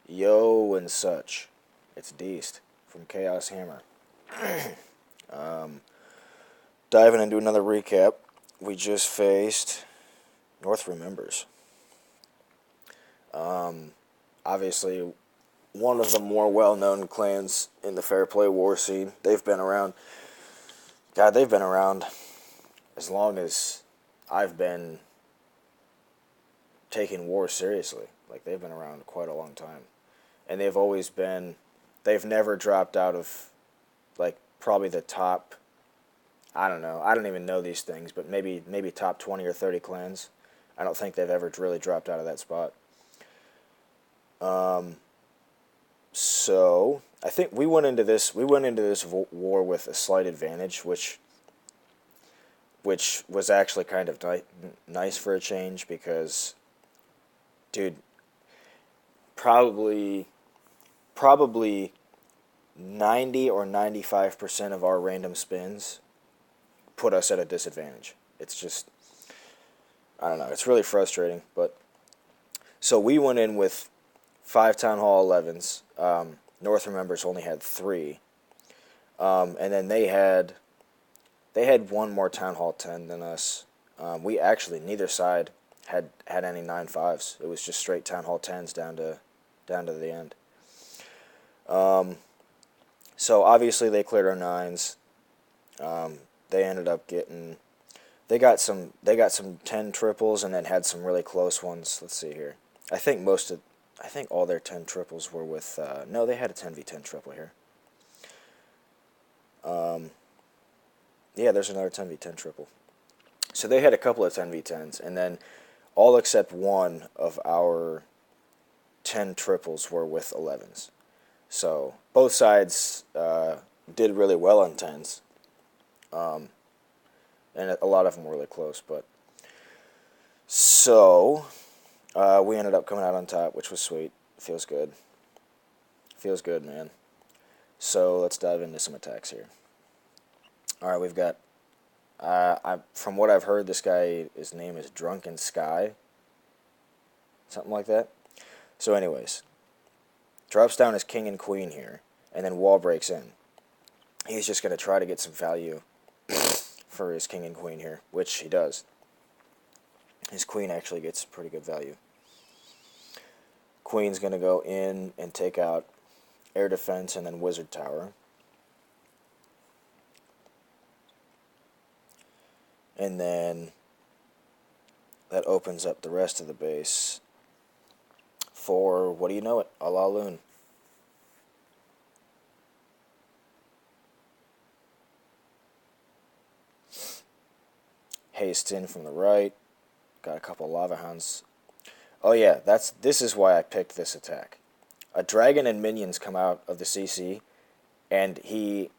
Yo and such. It's Deist from Chaos Hammer. Diving into another recap. We just faced North Remembers. Obviously, one of the more well-known clans in the Fair Play War scene. They've been around. God, they've been around as long as I've been taking war seriously. Like, they've been around quite a long time. And they've always been. They've never dropped out of, like, probably the top. I don't know. I don't even know these things, but maybe top 20 or 30 clans. I don't think they've ever really dropped out of that spot. So I think we went into this war with a slight advantage, which was actually kind of nice for a change because, dude, probably probably 90 or 95% of our random spins put us at a disadvantage. It's just, I don't know. It's really frustrating, but so we went in with five Town Hall 11s. North Remembers only had three, and then they had one more Town Hall 10 than us. We actually neither side had any 9.5s. It was just straight Town Hall 10s down to the end. So obviously they cleared our nines. They ended up getting they got some 10 triples and then had some really close ones. Let's see here. I think all their 10 triples were with no, they had a 10v10 triple here. Yeah, there's another 10v10 triple. So they had a couple of 10v10s, and then all except one of our 10 triples were with 11s. So both sides did really well on 10s, and a lot of them were really close. But so we ended up coming out on top, which was sweet. Feels good. Feels good, man. So let's dive into some attacks here. All right, we've got. From what I've heard, his name is Drunken Sky, something like that. So, anyways, drops down his king and queen here, and then wall breaks in. He's just gonna try to get some value for his king and queen here, which he does. His queen actually gets pretty good value. Queen's gonna go in and take out air defense and then wizard tower. And then that opens up the rest of the base for, what do you know it, Alaloon. Haste in from the right. Got a couple lava hounds. Oh yeah, this is why I picked this attack. A dragon and minions come out of the CC, and he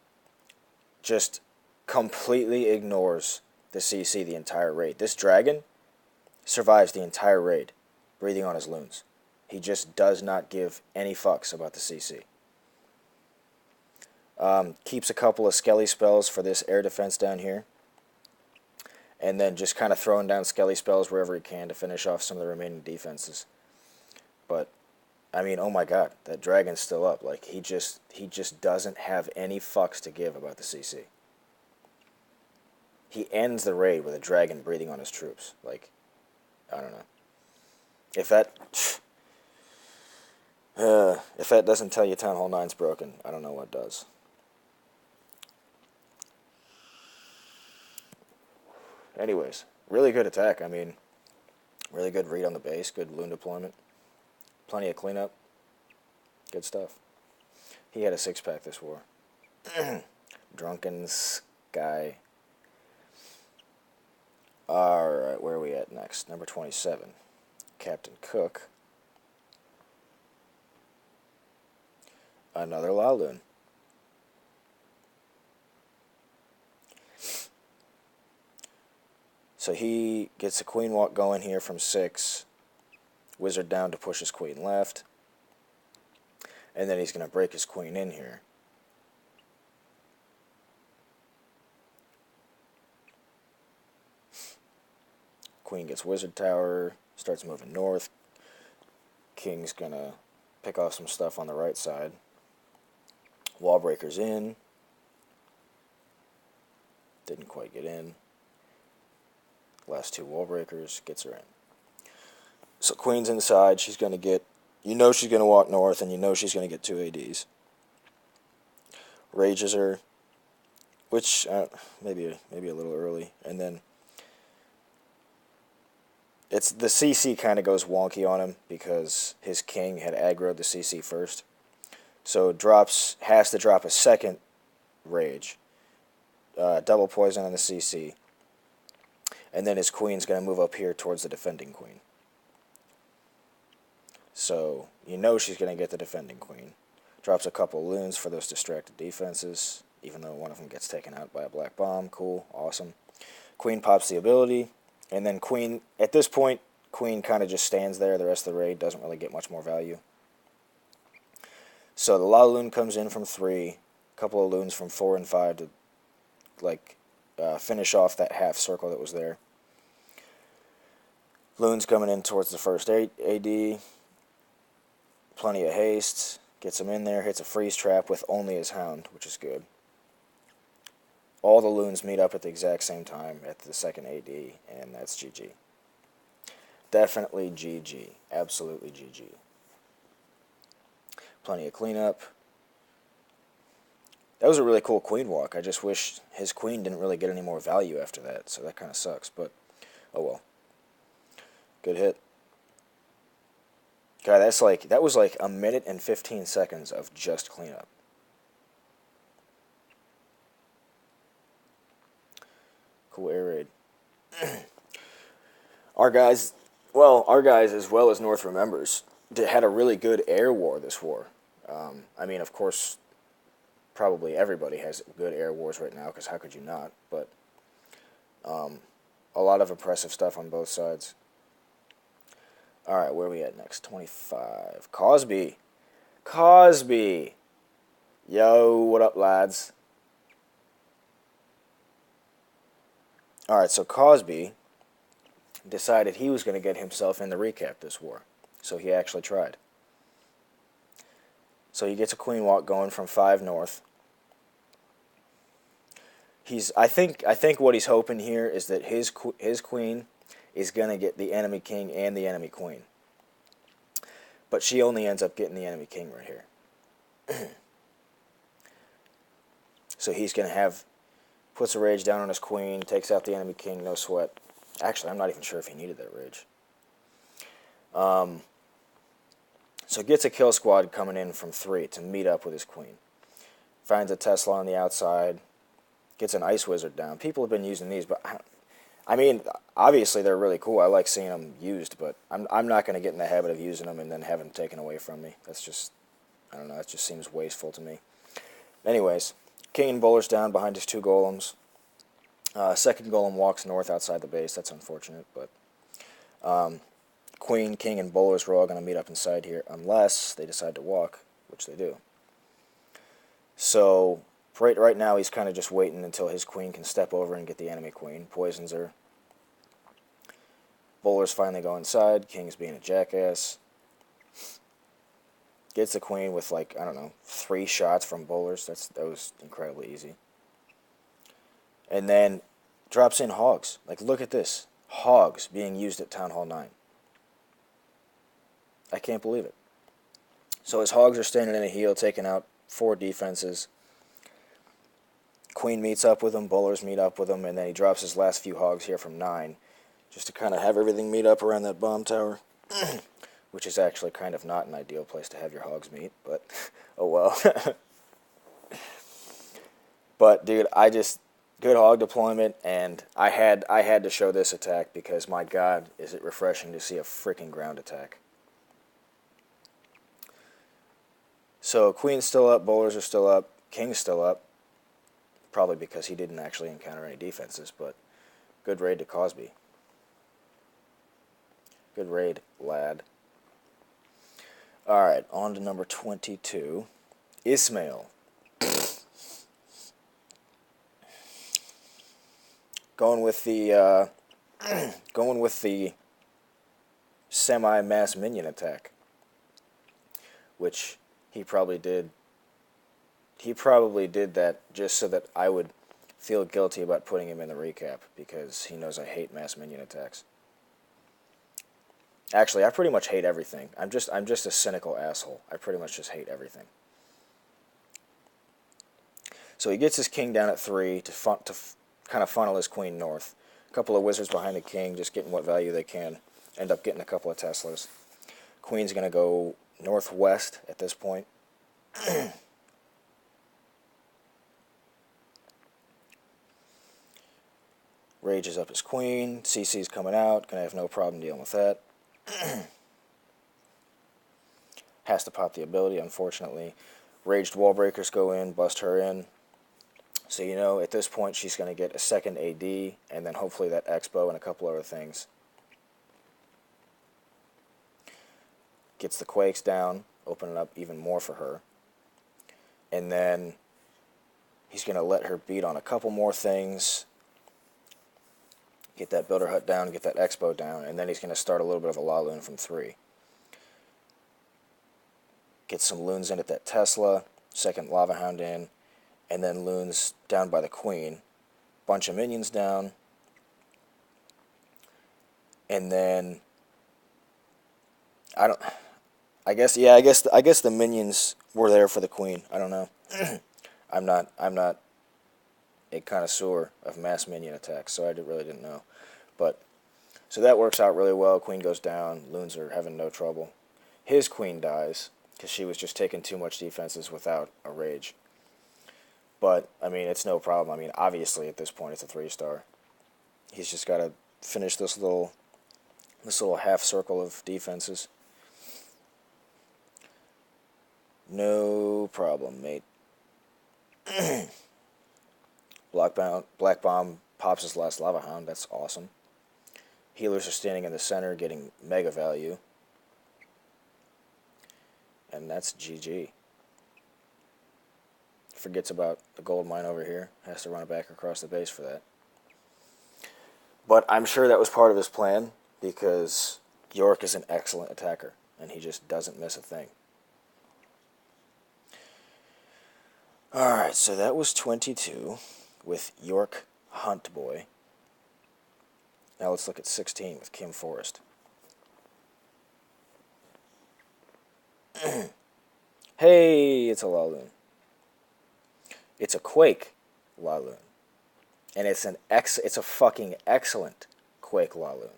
just completely ignores the CC the entire raid. This dragon survives the entire raid, breathing on his loons. He just does not give any fucks about the CC. Keeps a couple of Skelly spells for this air defense down here, and then just kind of throwing down Skelly spells wherever he can to finish off some of the remaining defenses. But I mean, oh my god, that dragon's still up. Like, he just doesn't have any fucks to give about the CC. He ends the raid with a dragon breathing on his troops. Like, I don't know. If that if that doesn't tell you Town Hall 9's broken, I don't know what does. Anyways, really good attack. I mean, really good read on the base, good loon deployment, plenty of cleanup, good stuff. He had a six-pack this war. Drunken Sky. Alright, where are we at next? Number 27. Captain Cook. Another Laloon. So he gets a queen walk going here from 6. Wizard down to push his queen left. And then he's going to break his queen in here. Queen gets wizard tower, starts moving north. King's going to pick off some stuff on the right side. Wall breakers in. Didn't quite get in. Last two wall breakers, gets her in. So queen's inside, she's going to get, you know she's going to walk north, and you know she's going to get 2 ADs. Rages her, which, maybe a little early, and then it's the CC kind of goes wonky on him because his king had aggroed the CC first. So has to drop a second rage, double poison on the CC, and then his queen's going to move up here towards the defending queen. So you know she's going to get the defending queen. Drops a couple loons for those distracted defenses, even though one of them gets taken out by a black bomb. Cool, awesome. Queen pops the ability, and then queen, at this point, queen kind of just stands there. The rest of the raid doesn't really get much more value. So the La Loon comes in from 3, a couple of loons from 4 and 5 to finish off that half circle that was there. Loons coming in towards the first AD. Plenty of haste. Gets him in there. Hits a freeze trap with only his hound, which is good. All the loons meet up at the exact same time at the second AD, and that's GG. Definitely GG. Absolutely GG. Plenty of cleanup. That was a really cool queen walk. I just wish his queen didn't really get any more value after that, so that kind of sucks, but oh well. Good hit. God, that was like a minute and 15 seconds of just cleanup. Cool air raid. Our guys as well as North Remembers had a really good air war this war. I mean, of course, probably everybody has good air wars right now, because how could you not? But a lot of impressive stuff on both sides. All right, where are we at next? 25. Cosby. Cosby. Yo, what up, lads? All right, so Cosby decided he was going to get himself in the recap this war. So he actually tried. So he gets a queen walk going from 5 north. I think what he's hoping here is that his queen is going to get the enemy king and the enemy queen. But she only ends up getting the enemy king right here. So he's going to puts a rage down on his queen, takes out the enemy king, no sweat. Actually, I'm not even sure if he needed that rage. So gets a kill squad coming in from 3 to meet up with his queen. Finds a Tesla on the outside. Gets an Ice Wizard down. People have been using these, but I mean, obviously they're really cool. I like seeing them used, but I'm not going to get in the habit of using them and then have them taken away from me. That's just, I don't know, that just seems wasteful to me. Anyways, king and bowlers down behind his 2 golems. Second golem walks north outside the base. That's unfortunate, but queen, king, and bowlers were all going to meet up inside here unless they decide to walk, which they do. So right now he's kind of just waiting until his queen can step over and get the enemy queen. Poisons her. Bowlers finally go inside. King's being a jackass. Gets the queen with, like, I don't know, 3 shots from bowlers. That was incredibly easy. And then drops in hogs. Like, look at this. Hogs being used at Town Hall 9. I can't believe it. So his hogs are standing in a heel, taking out 4 defenses. Queen meets up with him, bowlers meet up with him, and then he drops his last few hogs here from 9, just to kind of have everything meet up around that bomb tower, which is actually kind of not an ideal place to have your hogs meet, but oh well. But dude, good hog deployment, and I had to show this attack because my God, is it refreshing to see a freaking ground attack. So queen's still up, bowlers are still up, king's still up. Probably because he didn't actually encounter any defenses, but good raid to Cosby. Good raid, lad. Alright, on to number 22. Ismail. Going with the semi-mass minion attack. which he probably did. He probably did that just so that I would feel guilty about putting him in the recap, because he knows I hate mass minion attacks. Actually, I pretty much hate everything. I'm just a cynical asshole. I pretty much just hate everything. So he gets his king down at 3 to kind of funnel his queen north. A couple of wizards behind the king, just getting what value they can. End up getting a couple of Teslas. Queen's going to go northwest at this point. Rages up his queen. CC's coming out. Going to have no problem dealing with that. Has to pop the ability, unfortunately. Raged wall breakers go in, bust her in. So, you know, at this point, she's going to get a second AD, and then hopefully that Expo and a couple other things. Gets the Quakes down, opening up even more for her. And then he's going to let her beat on a couple more things. Get that Builder Hut down, get that Expo down, and then he's going to start a little bit of a La Lune from 3. Get some Loons in at that Tesla, second Lava Hound in, and then Loons down by the Queen. Bunch of minions down. And then I guess the minions were there for the Queen. I don't know. I'm not a connoisseur of mass minion attacks, so I really didn't know. But so that works out really well. Queen goes down. Loons are having no trouble. His queen dies because she was just taking too much defenses without a rage. But I mean, it's no problem. I mean, obviously at this point it's a 3-star. He's just got to finish this little half circle of defenses. No problem, mate. Black Bomb pops his last Lava Hound. That's awesome. Healers are standing in the center getting mega value. And that's GG. Forgets about the gold mine over here. Has to run it back across the base for that. But I'm sure that was part of his plan, because York is an excellent attacker, and he just doesn't miss a thing. Alright, so that was 22 with York Hunt Boy. Now let's look at 16 with Kim Forrest. Hey, it's a La Lune. It's a Quake La Lune. And it's a fucking excellent Quake La Lune.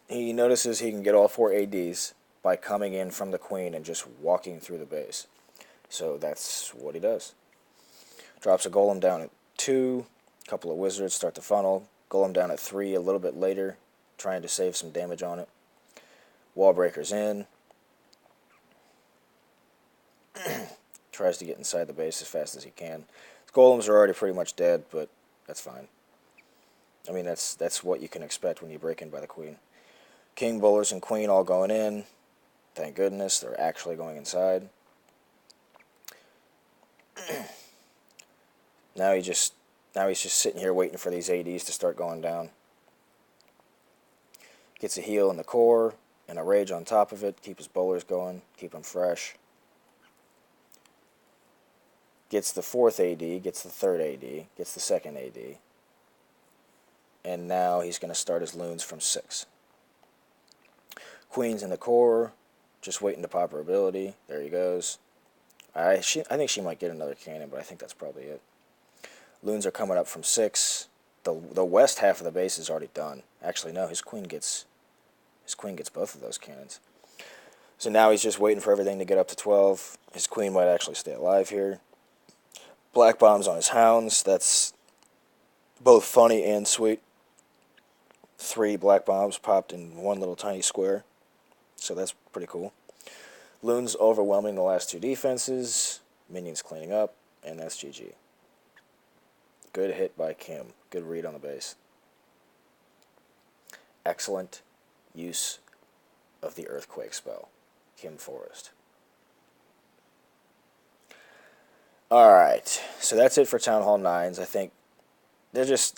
He notices he can get all 4 ADs by coming in from the Queen and just walking through the base. So that's what he does. Drops a Golem down at 2. A couple of Wizards start to funnel. Golem down at 3 a little bit later, trying to save some damage on it. Wall breakers in. Tries to get inside the base as fast as he can. His golems are already pretty much dead, but that's fine. I mean, that's what you can expect when you break in by the Queen. King, Bowlers, and Queen all going in. Thank goodness they're actually going inside. Now he's just sitting here waiting for these ADs to start going down. Gets a heal in the core and a rage on top of it. Keep his bowlers going. Keep them fresh. Gets the 4th AD. Gets the 3rd AD. Gets the 2nd AD. And now he's going to start his Loons from 6. Queen's in the core. Just waiting to pop her ability. There he goes. I think she might get another cannon, but I think that's probably it. Loons are coming up from 6. The west half of the base is already done. Actually, no, his queen gets both of those cannons. So now he's just waiting for everything to get up to 12. His queen might actually stay alive here. Black Bombs on his hounds. That's both funny and sweet. 3 Black Bombs popped in one little tiny square. So that's pretty cool. Loons overwhelming the last 2 defenses. Minions cleaning up. And that's GG. Good hit by Kim. Good read on the base. Excellent use of the Earthquake spell. Kim Forrest. Alright, so that's it for Town Hall 9s. I think there just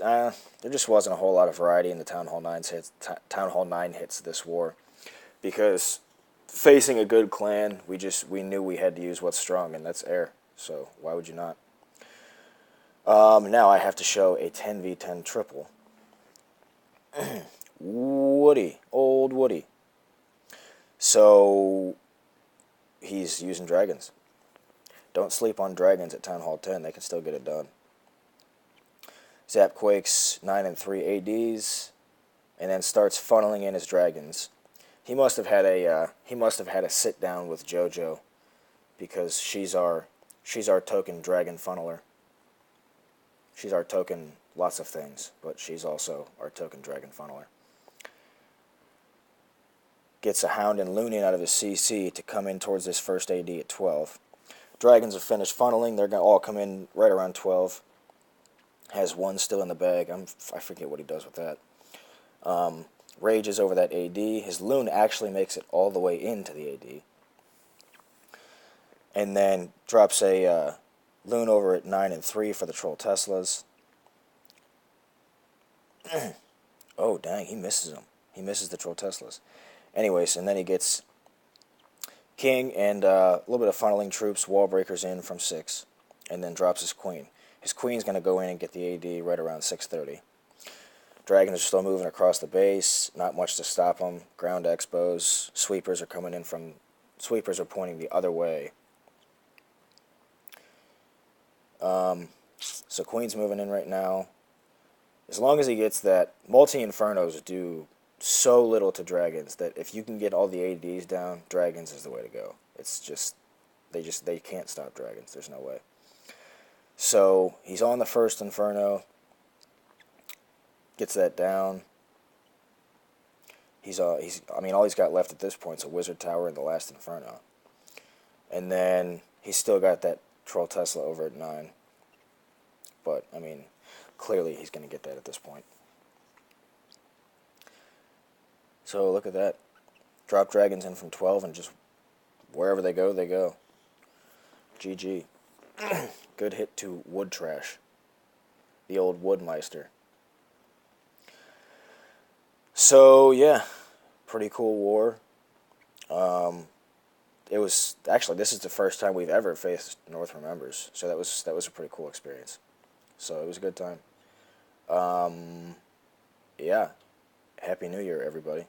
wasn't a whole lot of variety in the Town Hall 9 hits this war, because facing a good clan, we knew we had to use what's strong, and that's air. So why would you not? Now I have to show a 10v10 triple. Woody, old Woody. So he's using dragons. Don't sleep on dragons at Town Hall 10. They can still get it done. Zapquakes 9 and 3 ADs, and then starts funneling in his dragons. He must have had a sit down with JoJo, because she's our token dragon funneler. She's our token lots of things, but she's also our token dragon funneler. Gets a Hound and Looning out of his CC to come in towards this first AD at 12. Dragons are finished funneling. They're going to all come in right around 12. Has one still in the bag. I forget what he does with that. Rages over that AD. His Loon actually makes it all the way into the AD. And then drops a Loon over at 9 and 3 for the Troll Teslas. Oh, dang, he misses them. He misses the Troll Teslas. Anyways, and then he gets King and a little bit of funneling troops, wall breakers in from 6, and then drops his Queen. His Queen's going to go in and get the AD right around 6:30. Dragons are still moving across the base, not much to stop them. Ground expos, sweepers are coming in from, sweepers are pointing the other way. So Queen's moving in right now. As long as he gets that, multi-infernos do so little to dragons that if you can get all the ADs down, dragons is the way to go. It's just they can't stop dragons. There's no way. So he's on the first inferno. Gets that down. I mean, all he's got left at this point is a wizard tower and the last inferno. And then he's still got that Troll Tesla over at 9. But I mean, clearly he's going to get that at this point. So look at that. Drop dragons in from 12 and just wherever they go, they go. GG. Good hit to Wood Trash. The old Woodmeister. So yeah, pretty cool war. It was actually, this is the first time we've ever faced North Remembers, so that was a pretty cool experience. So it was a good time. Yeah, Happy New Year, everybody.